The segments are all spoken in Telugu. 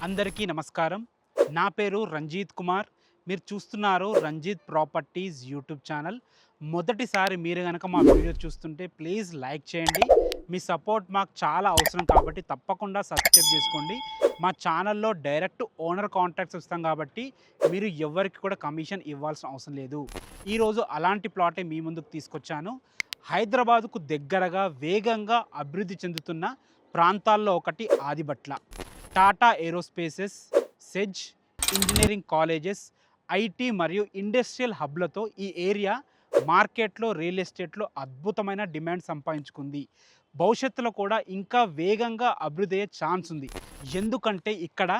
అందరికీ నమస్కారం. నా పేరు రంజిత్ కుమార్. మీరు చూస్తున్నారు రంజిత్ ప్రాపర్టీస్ యూట్యూబ్ ఛానల్. మొదటిసారి మీరు గనక మా వీడియో చూస్తుంటే ప్లీజ్ లైక్ చేయండి. మీ సపోర్ట్ మాకు చాలా అవసరం కాబట్టి తప్పకుండా సబ్స్క్రైబ్ చేసుకోండి. మా ఛానల్‌లో డైరెక్ట్ ఓనర్ కాంటాక్ట్స్ ఇస్తాం కాబట్టి మీరు ఎవ్వరికి కూడా కమిషన్ ఇవ్వాల్సిన అవసరం లేదు. ఈరోజు అలాంటి ప్లాటే మీ ముందుకు తీసుకొచ్చాను. హైదరాబాద్‌కు దగ్గరగా వేగంగా అభివృద్ధి చెందుతున్న ప్రాంతాల్లో ఒకటి Adibatla. Tata aerospaces, SEZ, engineering colleges, IT మరియు ఇండస్ట్రియల్ హబ్లతో ఈ ఏరియా మార్కెట్లో రియల్ ఎస్టేట్లో అద్భుతమైన డిమాండ్ సంపాదించుకుంది. భవిష్యత్తులో కూడా ఇంకా వేగంగా అభివృద్ధి అయ్యే ఛాన్స్ ఉంది. ఎందుకంటే ఇక్కడ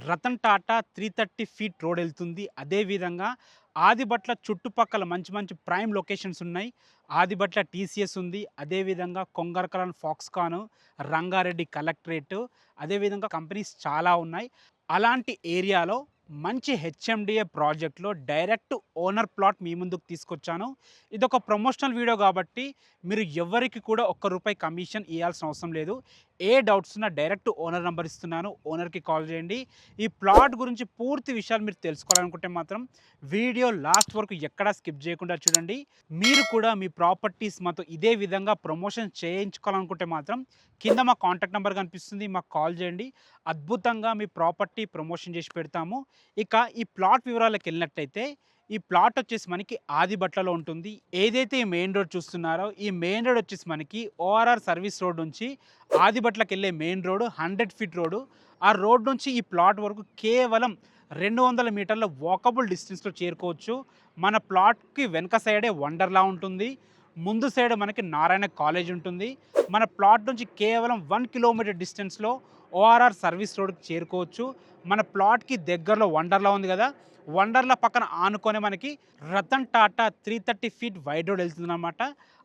రతన్ టాటా 330 ఫీట్ రోడ్ వెళ్తుంది. అదేవిధంగా ఆదిబట్ల చుట్టుపక్కల మంచి మంచి ప్రైమ్ లొకేషన్స్ ఉన్నాయి. ఆదిబట్ల టీసీఎస్ ఉంది. అదేవిధంగా కొంగరకరన్ ఫాక్స్కాన్, రంగారెడ్డి కలెక్టరేట్, అదేవిధంగా కంపెనీస్ చాలా ఉన్నాయి. అలాంటి ఏరియాలో మంచి హెచ్ఎండిఏ ప్రాజెక్ట్లో డైరెక్ట్ ఓనర్ ప్లాట్ మీ ముందుకు తీసుకొచ్చాను. ఇదొక ప్రమోషనల్ వీడియో కాబట్టి మీరు ఎవరికి కూడా ₹1 కమిషన్ ఇవ్వాల్సిన అవసరం లేదు. ఏ డౌట్స్ ఉన్నా డైరెక్ట్ ఓనర్ నెంబర్ ఇస్తున్నాను, ఓనర్కి కాల్ చేయండి. ఈ ప్లాట్ గురించి పూర్తి విషయాలు మీరు తెలుసుకోవాలనుకుంటే మాత్రం వీడియో లాస్ట్ వరకు ఎక్కడా స్కిప్ చేయకుండా చూడండి. మీరు కూడా మీ ప్రాపర్టీస్ మాతో ఇదే విధంగా ప్రమోషన్ చేయించుకోవాలనుకుంటే మాత్రం కింద మా కాంటాక్ట్ నెంబర్ కనిపిస్తుంది, మాకు కాల్ చేయండి. అద్భుతంగా మీ ప్రాపర్టీ ప్రమోషన్ చేసి పెడతాము. ఇక ఈ ప్లాట్ వివరాలకు వెళ్ళినట్టయితే ఈ ప్లాట్ వచ్చేసి మనకి ఆదిబట్లలో ఉంటుంది. ఏదైతే ఈ మెయిన్ రోడ్ చూస్తున్నారో ఈ మెయిన్ రోడ్ వచ్చేసి మనకి ఓఆర్ఆర్ సర్వీస్ రోడ్ నుంచి ఆదిబట్లకు వెళ్ళే మెయిన్ రోడ్ 100 ఫీట్ రోడ్డు. ఆ రోడ్ నుంచి ఈ ప్లాట్ వరకు కేవలం 200 మీటర్ల వాకబుల్ డిస్టెన్స్లో చేరుకోవచ్చు. మన ప్లాట్కి వెనక సైడే వండర్లా ఉంటుంది. ముందు సైడ్ మనకి నారాయణ కాలేజ్ ఉంటుంది. మన ప్లాట్ నుంచి కేవలం 1 కిలోమీటర్ డిస్టెన్స్లో ఓఆర్ఆర్ సర్వీస్ రోడ్కి చేరుకోవచ్చు. మన ప్లాట్కి దగ్గరలో వండర్లా ఉంది కదా, వండర్లా పక్కన ఆనుకొని మనకి Ratan Tata 330 feet wide road వెళ్తుందన్నమాట.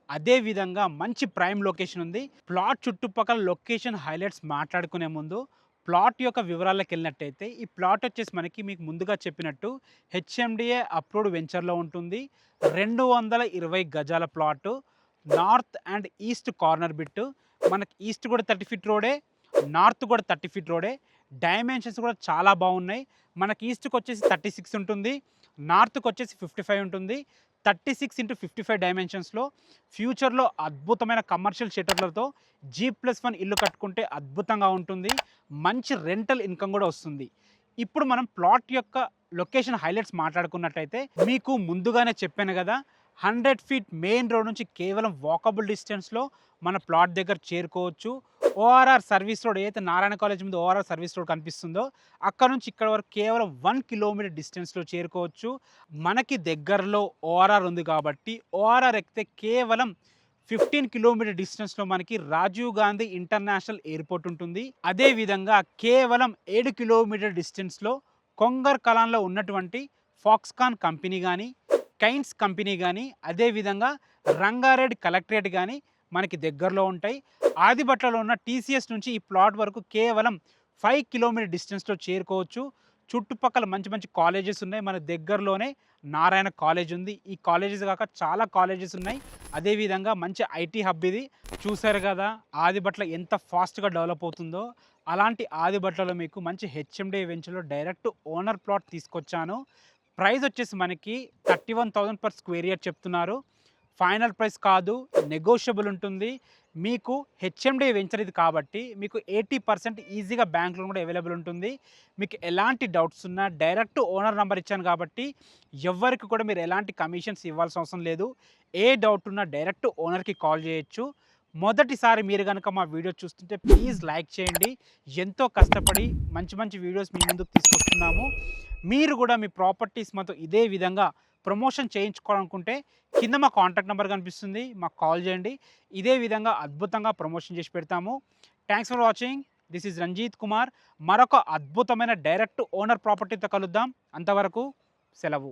అదేవిధంగా మంచి ప్రైమ్ లొకేషన్ ఉంది. ప్లాట్ చుట్టుపక్కల లొకేషన్ హైలైట్స్ మాట్లాడుకునే ముందు ప్లాట్ యొక్క వివరాలకు వెళ్ళినట్టయితే ఈ ప్లాట్ వచ్చేసి మనకి మీకు ముందుగా చెప్పినట్టు హెచ్ఎండిఏ అప్రూవ్డ్ వెంచర్లో ఉంటుంది. 220 గజాల plot, north and east corner bit. మనకి ఈస్ట్ కూడా 30 ఫీట్ రోడే, నార్త్ కూడా 30 ఫీట్ రోడే. డైమెన్షన్స్ కూడా చాలా బాగున్నాయి. మనకి ఈస్ట్కి వచ్చేసి 36 ఉంటుంది, నార్త్కి వచ్చేసి 55 ఉంటుంది. 36x55 డైమెన్షన్స్లో ఫ్యూచర్లో అద్భుతమైన కమర్షియల్ షట్టర్లతో G+1 ఇల్లు కట్టుకుంటే అద్భుతంగా ఉంటుంది. మంచి రెంటల్ ఇన్కమ్ కూడా వస్తుంది. ఇప్పుడు మనం ప్లాట్ యొక్క లొకేషన్ హైలైట్స్ మాట్లాడుకున్నట్టయితే మీకు ముందుగానే చెప్పాను కదా, 100 ఫీట్ మెయిన్ రోడ్ నుంచి కేవలం వాకబుల్ డిస్టెన్స్లో మన ప్లాట్ దగ్గర చేరుకోవచ్చు. ఓఆర్ఆర్ సర్వీస్ రోడ్ ఏదైతే నారాయణ కాలేజ్ ముందు ఓఆర్ఆర్ సర్వీస్ రోడ్ కనిపిస్తుందో అక్కడ నుంచి ఇక్కడ వరకు కేవలం 1 కిలోమీటర్ డిస్టెన్స్లో చేరుకోవచ్చు. మనకి దగ్గరలో ఓఆర్ఆర్ ఉంది కాబట్టి ఓఆర్ఆర్ ఎక్కితే కేవలం 15 కిలోమీటర్ డిస్టెన్స్లో మనకి రాజీవ్ గాంధీ ఇంటర్నేషనల్ ఎయిర్పోర్ట్ ఉంటుంది. అదేవిధంగా కేవలం 7 కిలోమీటర్ డిస్టెన్స్లో కొంగర్ కలాన్లో ఉన్నటువంటి ఫాక్స్కాన్ కంపెనీ కానీ, కైన్స్ కంపెనీ కానీ, అదేవిధంగా రంగారెడ్డి కలెక్టరేట్ కానీ మనకి దగ్గరలో ఉంటాయి. ఆదిబట్లలో ఉన్న టీసీఎస్ నుంచి ఈ ప్లాట్ వరకు కేవలం 5 కిలోమీటర్ డిస్టెన్స్లో చేరుకోవచ్చు. చుట్టుపక్కల మంచి మంచి కాలేజెస్ ఉన్నాయి. మన దగ్గరలోనే నారాయణ కాలేజ్ ఉంది. ఈ కాలేజెస్ కాక చాలా కాలేజెస్ ఉన్నాయి. అదేవిధంగా మంచి ఐటీ హబ్ ఇది. చూసారు కదా ఆదిబట్ల ఎంత ఫాస్ట్గా డెవలప్ అవుతుందో. అలాంటి ఆదిబట్లలో మీకు మంచి హెచ్ఎండి వెంచర్లో డైరెక్ట్ ఓనర్ ప్లాట్ తీసుకొచ్చాను. ప్రైస్ వచ్చేసి మనకి 31,000 పర్ స్క్వేర్ ఇయర్ చెప్తున్నారు. ఫైనల్ ప్రైస్ కాదు, నెగోషియబుల్ ఉంటుంది. మీకు హెచ్ఎండి వెంచర్ ఇది కాబట్టి మీకు 80% ఈజీగా బ్యాంక్ లోన్ కూడా అవైలబుల్ ఉంటుంది. మీకు ఎలాంటి డౌట్స్ ఉన్నా డైరెక్ట్ ఓనర్ నెంబర్ ఇచ్చాను కాబట్టి ఎవరికి కూడా మీరు ఎలాంటి కమిషన్స్ ఇవ్వాల్సిన అవసరం లేదు. ఏ డౌట్ ఉన్నా డైరెక్ట్ ఓనర్కి కాల్ చేయొచ్చు. మొదటిసారి మీరు కనుక మా వీడియో చూస్తుంటే ప్లీజ్ లైక్ చేయండి. ఎంతో కష్టపడి మంచి మంచి వీడియోస్ మీ ముందుకు తీసుకొస్తున్నాము. మీరు కూడా మీ ప్రాపర్టీస్ మాతో ఇదే విధంగా ప్రమోషన్ చేయించుకోవాలనుకుంటే కింద మా కాంటాక్ట్ నెంబర్ కనిపిస్తుంది, మాకు కాల్ చేయండి. ఇదే విధంగా అద్భుతంగా ప్రమోషన్ చేసి పెడతాము. Thanks for watching. This is Ranjith Kumar. మరొక అద్భుతమైన డైరెక్ట్ ఓనర్ ప్రాపర్టీతో కలుద్దాం. అంతవరకు సెలవు.